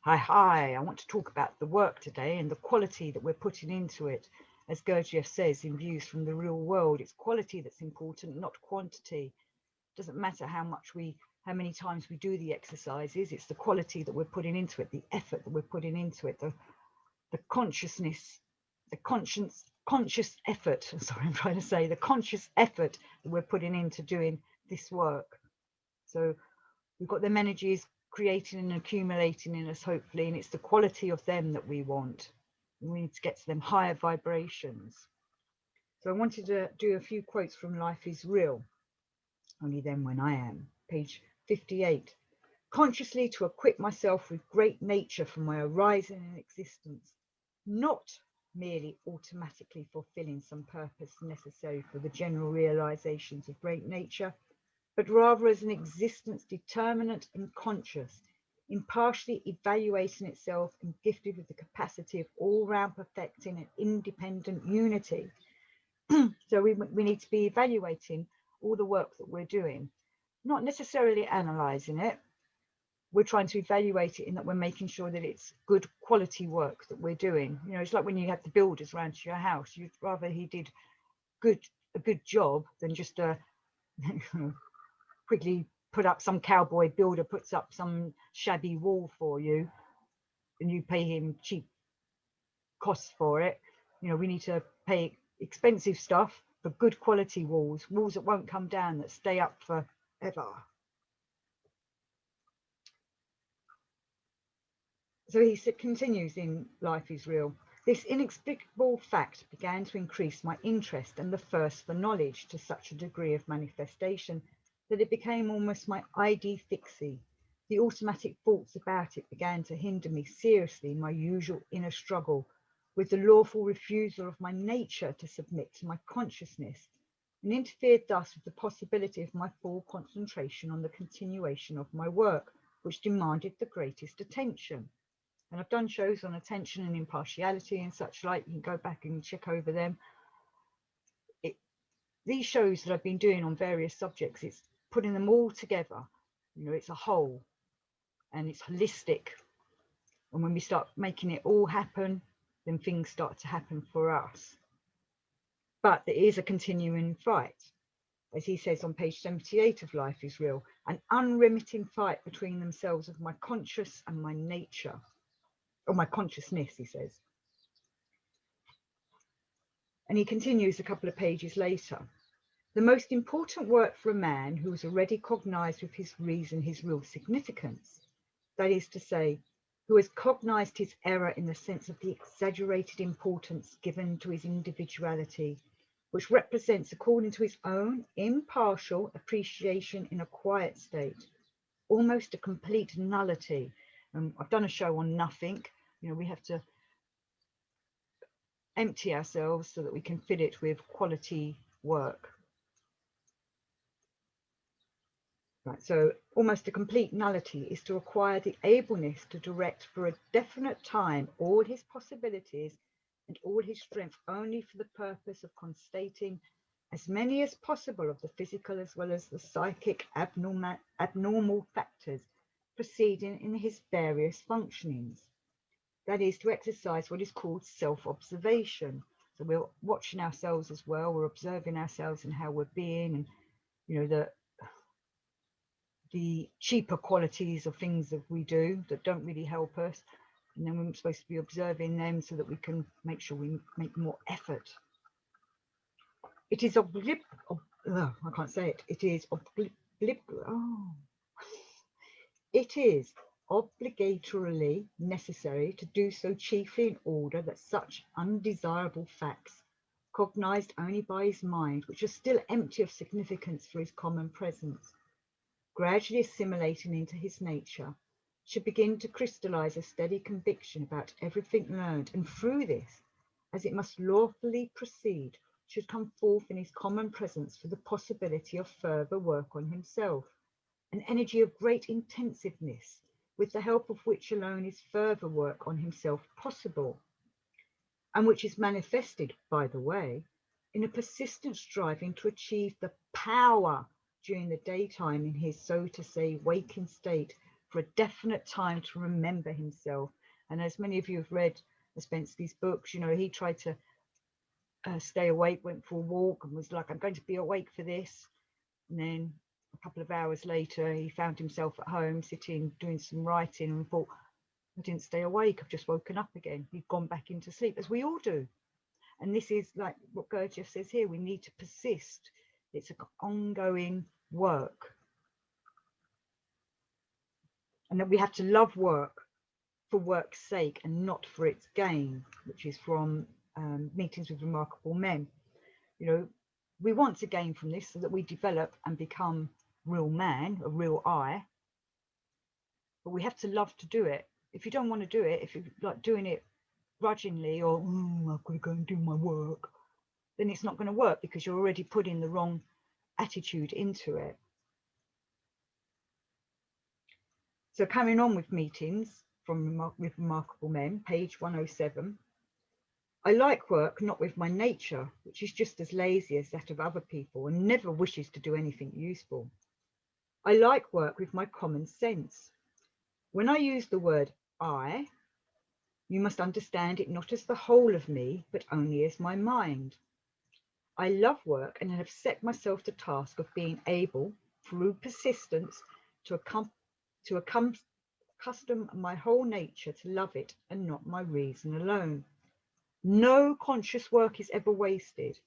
Hi, I want to talk about the work today and the quality that we're putting into it. As Gurdjieff says in Views from the Real World, it's quality that's important, not quantity. It doesn't matter how many times we do the exercises, it's the quality that we're putting into it, the effort that we're putting into it, the consciousness, the conscious effort, sorry, I'm trying to say, the conscious effort that we're putting into doing this work. So we've got them energies creating and accumulating in us, hopefully, and it's the quality of them that we want. We need to get to them higher vibrations. So I wanted to do a few quotes from Life is Real, Only Then When I Am, page 58. Consciously to equip myself with great nature for my arising in existence, not merely automatically fulfilling some purpose necessary for the general realizations of great nature, but rather as an existence determinate and conscious, impartially evaluating itself and gifted with the capacity of all-round perfecting and independent unity. So we need to be evaluating all the work that we're doing, not necessarily analysing it. We're trying to evaluate it in that we're making sure that it's good quality work that we're doing. You know, it's like when you have the builders around to your house, you'd rather he did a good job than just a quickly put up, some cowboy builder puts up some shabby wall for you and you pay him cheap costs for it. You know, we need to pay expensive stuff for good quality walls that won't come down, that stay up forever. So he continues in Life is Real. This inexplicable fact began to increase my interest and the thirst for knowledge to such a degree of manifestation that it became almost my idea fixe. The automatic thoughts about it began to hinder me seriously in my usual inner struggle with the lawful refusal of my nature to submit to my consciousness, and interfered thus with the possibility of my full concentration on the continuation of my work, which demanded the greatest attention. And I've done shows on attention and impartiality and such like. You can go back and check over them. These shows that I've been doing on various subjects, it's putting them all together. You know, it's a whole and it's holistic. And when we start making it all happen, then things start to happen for us. But there is a continuing fight. As he says on page 78 of Life is Real, an unremitting fight between themselves of my conscious and my nature. Or my consciousness, he says. And he continues a couple of pages later. The most important work for a man who has already cognized with his reason his real significance, that is to say, who has cognized his error in the sense of the exaggerated importance given to his individuality, which represents, according to his own impartial appreciation in a quiet state, almost a complete nullity. I've done a show on nothing. You know, we have to empty ourselves so that we can fill it with quality work. Right, so almost a complete nullity is to acquire the ableness to direct for a definite time all his possibilities and all his strength only for the purpose of constating as many as possible of the physical as well as the psychic abnormal factors proceeding in his various functionings. That is, to exercise what is called self-observation. So we're watching ourselves as well, we're observing ourselves and how we're being, and you know, the cheaper qualities of things that we do that don't really help us, and then we're supposed to be observing them so that we can make sure we make more effort. It is I can't say it. It is it is obligatorily necessary to do so, chiefly in order that such undesirable facts, cognized only by his mind, which are still empty of significance for his common presence, gradually assimilating into his nature, should begin to crystallize a steady conviction about everything learned, and through this, as it must lawfully proceed, should come forth in his common presence for the possibility of further work on himself, an energy of great intensiveness, with the help of which alone is further work on himself possible, and which is manifested, by the way, in a persistent striving to achieve the power during the daytime in his, so to say, waking state, for a definite time to remember himself. And as many of you have read Ouspensky's books, you know, he tried to stay awake, went for a walk and was like, I'm going to be awake for this. And then a couple of hours later, he found himself at home sitting, doing some writing, and thought, I didn't stay awake, I've just woken up again. He'd gone back into sleep, as we all do. And this is like what Gurdjieff says here, we need to persist. It's an ongoing work. And that we have to love work for work's sake and not for its gain, which is from Meetings with Remarkable Men. You know, we want to gain from this so that we develop and become real man, a real I, but we have to love to do it. If you don't want to do it, if you're like doing it grudgingly or I've got to go and do my work, then it's not going to work because you're already putting the wrong attitude into it. So carrying on with Meetings with Remarkable Men, page 107. I like work not with my nature, which is just as lazy as that of other people and never wishes to do anything useful. I like work with my common sense. When I use the word I, you must understand it not as the whole of me, but only as my mind. I love work and have set myself the task of being able, through persistence, to accustom my whole nature to love it and not my reason alone. No conscious work is ever wasted.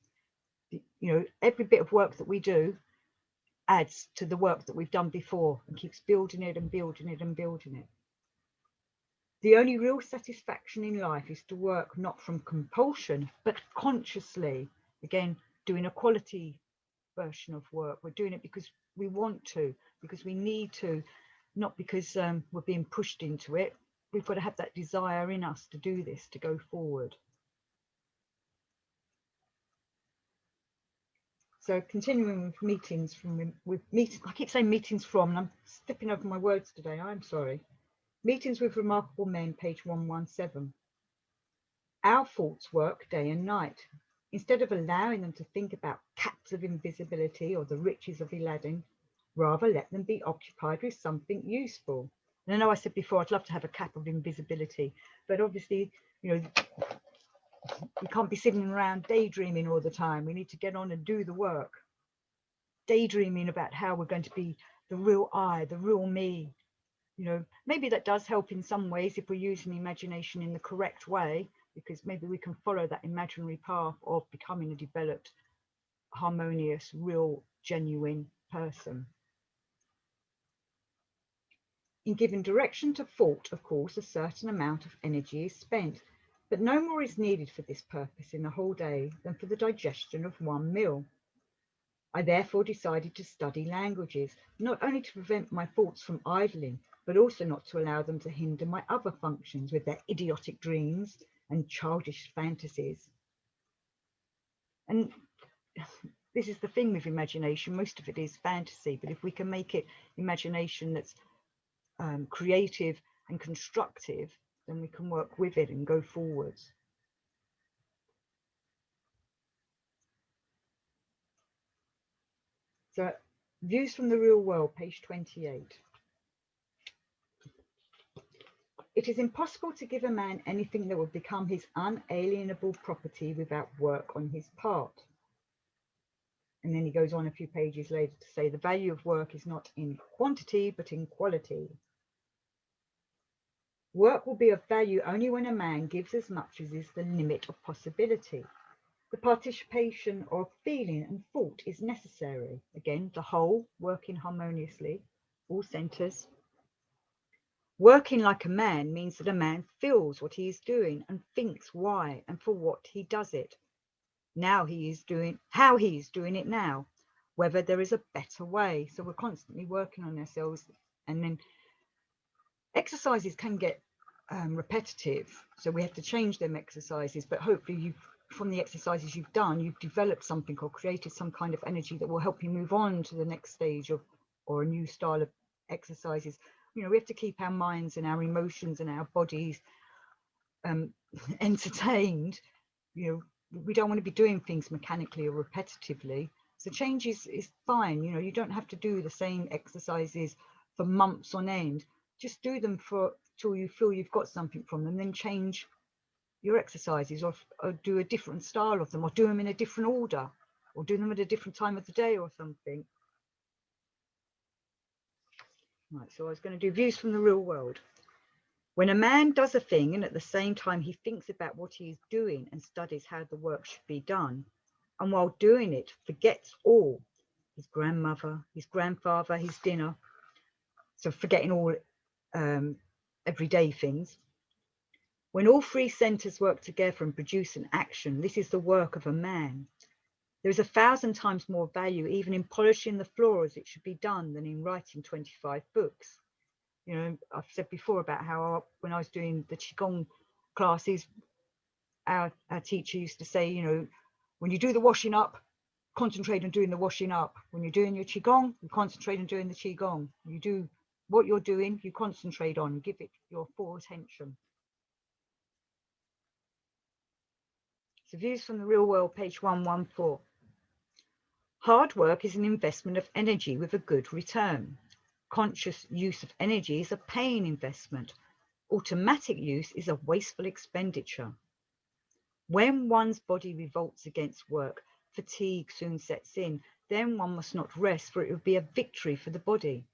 You know, every bit of work that we do adds to the work that we've done before and keeps building it and building it and building it. The only real satisfaction in life is to work not from compulsion, but consciously. Again, doing a quality version of work. We're doing it because we want to, because we need to, not because we're being pushed into it. We've got to have that desire in us to do this, to go forward. So continuing with meetings I keep saying meetings from, and I'm stepping over my words today, I'm sorry. Meetings with Remarkable Men, page 117. Our thoughts work day and night. Instead of allowing them to think about caps of invisibility or the riches of Aladdin, rather let them be occupied with something useful. And I know I said before, I'd love to have a cap of invisibility, but obviously, you know, we can't be sitting around daydreaming all the time. We need to get on and do the work. Daydreaming about how we're going to be the real I, the real me. You know, maybe that does help in some ways if we're using imagination in the correct way, because maybe we can follow that imaginary path of becoming a developed, harmonious, real, genuine person. In giving direction to thought, of course, a certain amount of energy is spent, but no more is needed for this purpose in a whole day than for the digestion of one meal. I therefore decided to study languages, not only to prevent my thoughts from idling, but also not to allow them to hinder my other functions with their idiotic dreams and childish fantasies. And this is the thing with imagination, most of it is fantasy, but if we can make it imagination that's creative and constructive, then we can work with it and go forwards. So, Views from the Real World, page 28. It is impossible to give a man anything that will become his unalienable property without work on his part. And then he goes on a few pages later to say the value of work is not in quantity, but in quality. Work will be of value only when a man gives as much as is the limit of possibility. The participation of feeling and thought is necessary. Again, the whole working harmoniously, all centres. Working like a man means that a man feels what he is doing and thinks why and for what he does it. How he is doing it now, whether there is a better way. So we're constantly working on ourselves, and then exercises can get repetitive, so we have to change them exercises, but hopefully from the exercises you've done, you've developed something or created some kind of energy that will help you move on to the next stage of or a new style of exercises. You know, we have to keep our minds and our emotions and our bodies entertained. You know, we don't want to be doing things mechanically or repetitively. So change is fine. You know, you don't have to do the same exercises for months on end. just do them for till you feel you've got something from them, then change your exercises, or do a different style of them, or do them in a different order, or do them at a different time of the day or something. Right, so I was going to do views from the real world. When a man does a thing and at the same time he thinks about what he is doing and studies how the work should be done, and while doing it forgets all, his grandmother, his grandfather, his dinner, so forgetting all everyday things. When all three centres work together and produce an action, this is the work of a man. There is 1,000 times more value even in polishing the floor as it should be done than in writing 25 books. You know, I've said before about how when I was doing the Qigong classes, our teacher used to say, you know, when you do the washing up, concentrate on doing the washing up. When you're doing your Qigong, you concentrate on doing the Qigong. You do what you're doing, you concentrate on, give it your full attention. So views from the real world, page 114. Hard work is an investment of energy with a good return. Conscious use of energy is a paying investment. Automatic use is a wasteful expenditure. When one's body revolts against work, fatigue soon sets in. Then one must not rest, for it would be a victory for the body.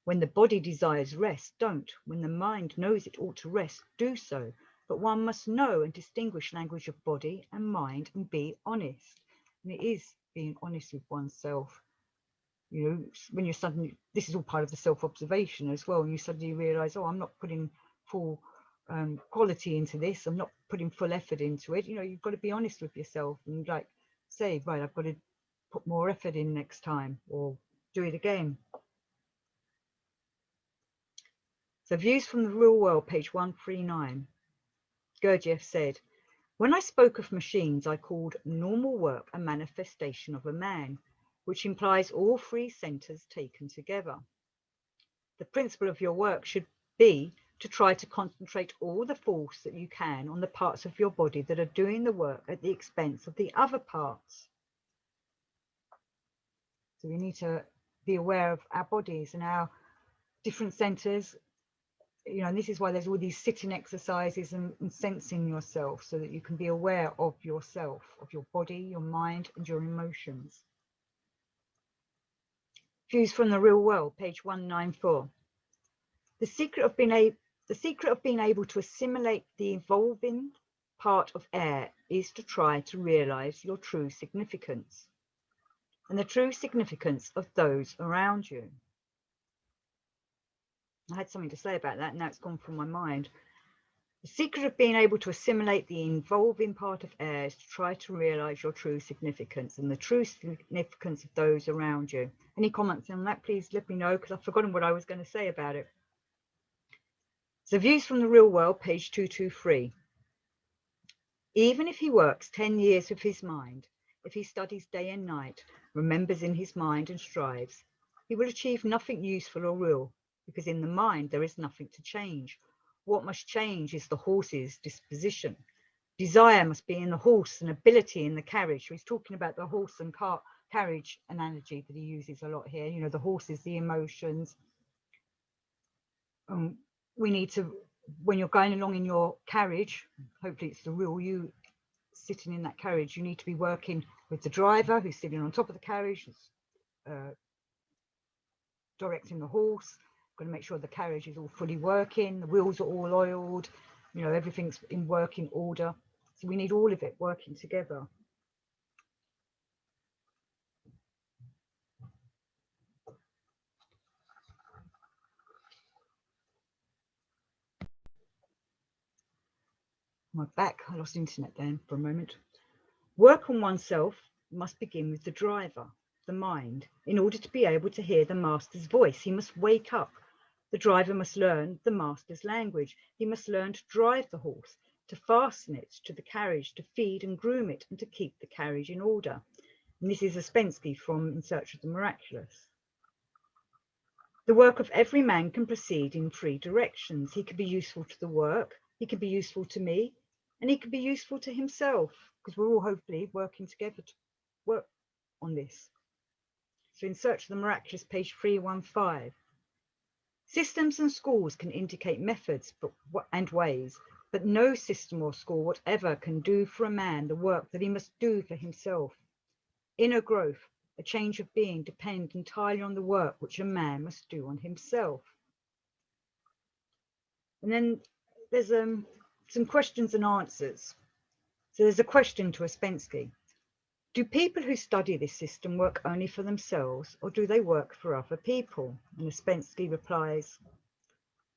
When the body desires rest, don't. When the mind knows it ought to rest, do so. But one must know and distinguish language of body and mind and be honest. And it is being honest with oneself. You know, when you're suddenly, this is all part of the self-observation as well, and you suddenly realise, oh, I'm not putting full quality into this, I'm not putting full effort into it. You know, you've got to be honest with yourself and like say, right, I've got to put more effort in next time, or do it again. So views from the real world, page 139. Gurdjieff said, when I spoke of machines, I called normal work a manifestation of a man, which implies all three centres taken together. The principle of your work should be to try to concentrate all the force that you can on the parts of your body that are doing the work at the expense of the other parts. So we need to be aware of our bodies and our different centres. You know, and this is why there's all these sitting exercises and sensing yourself, so that you can be aware of yourself, of your body, your mind, and your emotions. Views from the real world, page 194. The secret of being able to assimilate the evolving part of air is to try to realize your true significance and the true significance of those around you. I had something to say about that, and now it's gone from my mind. The secret of being able to assimilate the evolving part of air is to try to realize your true significance and the true significance of those around you. Any comments on that, please let me know, because I've forgotten what I was going to say about it. So views from the real world, page 223. Even if he works 10 years with his mind, if he studies day and night, remembers in his mind and strives, he will achieve nothing useful or real, because in the mind there is nothing to change. What must change is the horse's disposition. Desire must be in the horse and ability in the carriage. So he's talking about the horse and carriage analogy that he uses a lot here. You know, the horse is the emotions. We need to, when you're going along in your carriage, hopefully it's the real you sitting in that carriage, you need to be working with the driver who's sitting on top of the carriage, directing the horse. Got to make sure the carriage is all fully working, the wheels are all oiled, you know, everything's in working order. So we need all of it working together. My back, I lost internet then for a moment. Work on oneself must begin with the driver, the mind. In order to be able to hear the master's voice, he must wake up. The driver must learn the master's language. He must learn to drive the horse, to fasten it to the carriage, to feed and groom it, and to keep the carriage in order. And this is Ouspensky from In Search of the Miraculous. The work of every man can proceed in three directions. He can be useful to the work, he can be useful to me, and he can be useful to himself, because we're all hopefully working together to work on this. So In Search of the Miraculous, page 315. Systems and schools can indicate methods and ways, but no system or school, whatever, can do for a man the work that he must do for himself. Inner growth, a change of being, depend entirely on the work which a man must do on himself. And then there's some questions and answers. So there's a question to Ouspensky. Do people who study this system work only for themselves, or do they work for other people? And Ouspensky replies,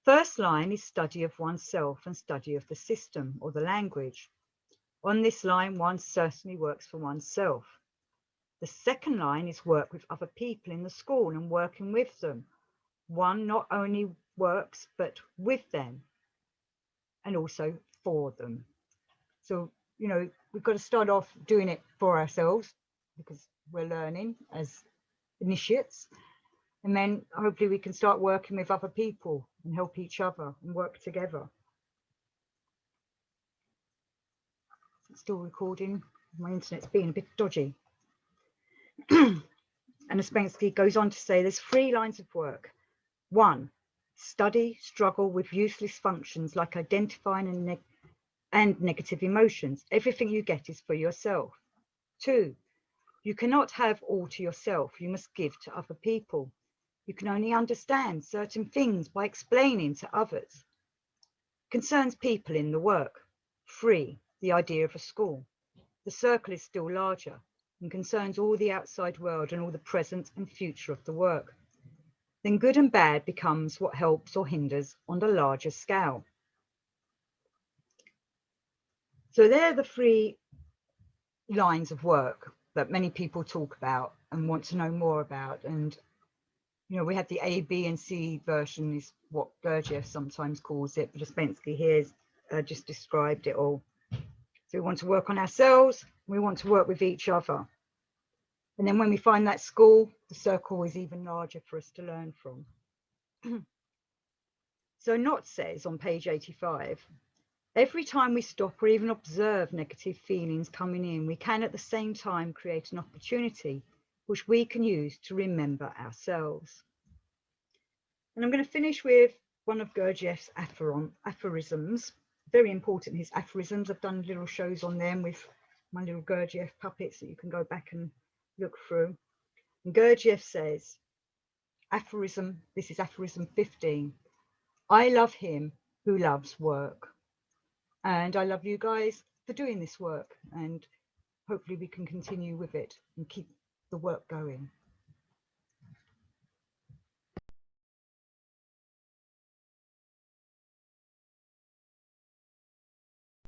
first line is study of oneself and study of the system or the language. On this line, one certainly works for oneself. The second line is work with other people in the school and working with them. One not only works, but with them and also for them. So, you know, we've got to start off doing it for ourselves because we're learning as initiates. And then hopefully we can start working with other people and help each other and work together. It's still recording. My internet's being a bit dodgy. And Ouspensky goes on to say there's 3 lines of work. 1, study, struggle with useless functions like identifying and negative emotions. Everything you get is for yourself. 2, you cannot have all to yourself. You must give to other people. You can only understand certain things by explaining to others. Concerns people in the work. 3, the idea of a school. The circle is still larger and concerns all the outside world and all the present and future of the work. Then good and bad becomes what helps or hinders on the larger scale. So they're the 3 lines of work that many people talk about and want to know more about. And, you know, we have the A, B and C version is what Gurdjieff sometimes calls it, but Ouspensky here has just described it all. So we want to work on ourselves, we want to work with each other. And then when we find that school, the circle is even larger for us to learn from. So Knott says on page 85, every time we stop or even observe negative feelings coming in, we can at the same time create an opportunity which we can use to remember ourselves. And I'm going to finish with one of Gurdjieff's aphorisms. Very important, his aphorisms. I've done little shows on them with my little Gurdjieff puppets that you can go back and look through. And Gurdjieff says, aphorism, this is aphorism 15, I love him who loves work. And I love you guys for doing this work, and hopefully we can continue with it and keep the work going.